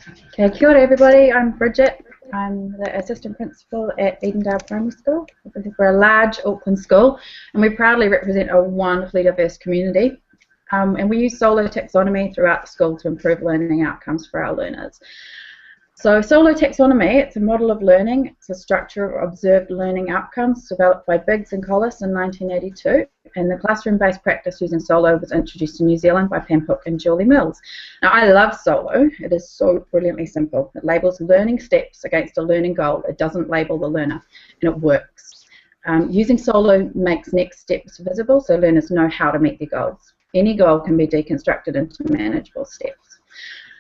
Okay, kia ora everybody, I'm Bridget. I'm the assistant principal at Edendale Primary School. We're a large Auckland school and we proudly represent a wonderfully diverse community. And we use solo taxonomy throughout the school to improve learning outcomes for our learners. So solo taxonomy, it's a model of learning. It's a structure of observed learning outcomes developed by Biggs and Collis in 1982. And the classroom-based practice using solo was introduced in New Zealand by Pam Hook and Julie Mills. Now, I love solo. It is so brilliantly simple. It labels learning steps against a learning goal. It doesn't label the learner, and it works. Using solo makes next steps visible so learners know how to meet their goals. Any goal can be deconstructed into manageable steps.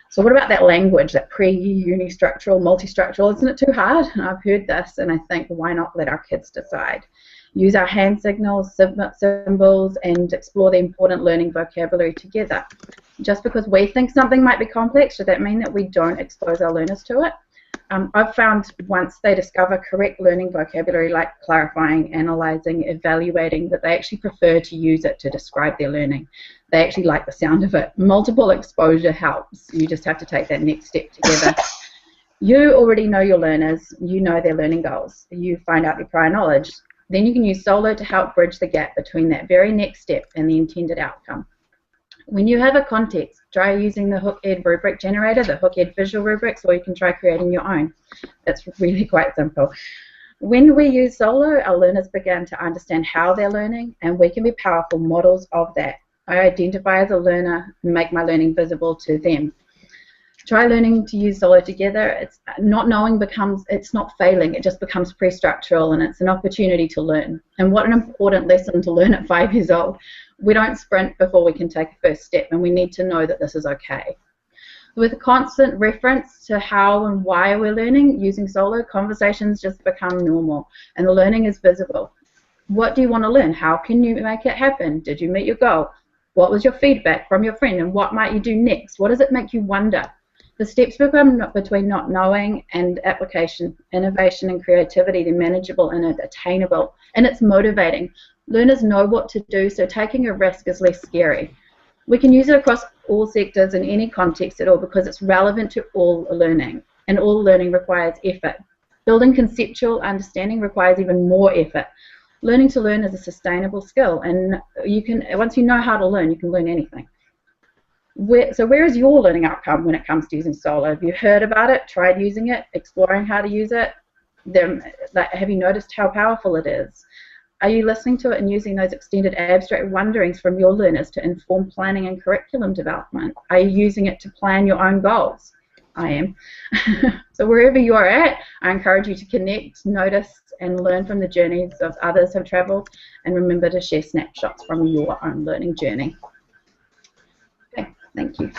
So what about that language, that pre-unistructural, multistructural? Isn't it too hard? I've heard this, and I think, why not let our kids decide? Use our hand signals, symbols, and explore the important learning vocabulary together. Just because we think something might be complex, should that mean that we don't expose our learners to it? I've found once they discover correct learning vocabulary like clarifying, analysing, evaluating, that they actually prefer to use it to describe their learning. They actually like the sound of it. Multiple exposure helps. You just have to take that next step together. You already know your learners. You know their learning goals. You find out their prior knowledge. Then you can use solo to help bridge the gap between that very next step and the intended outcome. When you have a context, try using the Hook-Ed rubric generator, the Hook-Ed visual rubrics, or you can try creating your own. That's really quite simple. When we use solo, our learners begin to understand how they're learning, and we can be powerful models of that. I identify as a learner and make my learning visible to them. Try learning to use solo together. It's not knowing becomes, it's not failing, it just becomes pre-structural, and it's an opportunity to learn. And what an important lesson to learn at 5 years old. We don't sprint before we can take a first step, and we need to know that this is okay. With constant reference to how and why we're learning, using solo, conversations just become normal, and the learning is visible. What do you want to learn? How can you make it happen? Did you meet your goal? What was your feedback from your friend, and what might you do next? What does it make you wonder? The steps become between not knowing and application, innovation and creativity. They're manageable and attainable, and it's motivating. Learners know what to do, so taking a risk is less scary. We can use it across all sectors in any context at all because it's relevant to all learning, and all learning requires effort. Building conceptual understanding requires even more effort. Learning to learn is a sustainable skill, and you can, once you know how to learn, you can learn anything. So where is your learning outcome when it comes to using solo? Have you heard about it, tried using it, exploring how to use it? Have you noticed how powerful it is? Are you listening to it and using those extended abstract wonderings from your learners to inform planning and curriculum development? Are you using it to plan your own goals? I am. So wherever you are at, I encourage you to connect, notice, and learn from the journeys of others who have travelled, and remember to share snapshots from your own learning journey. Okay, thank you.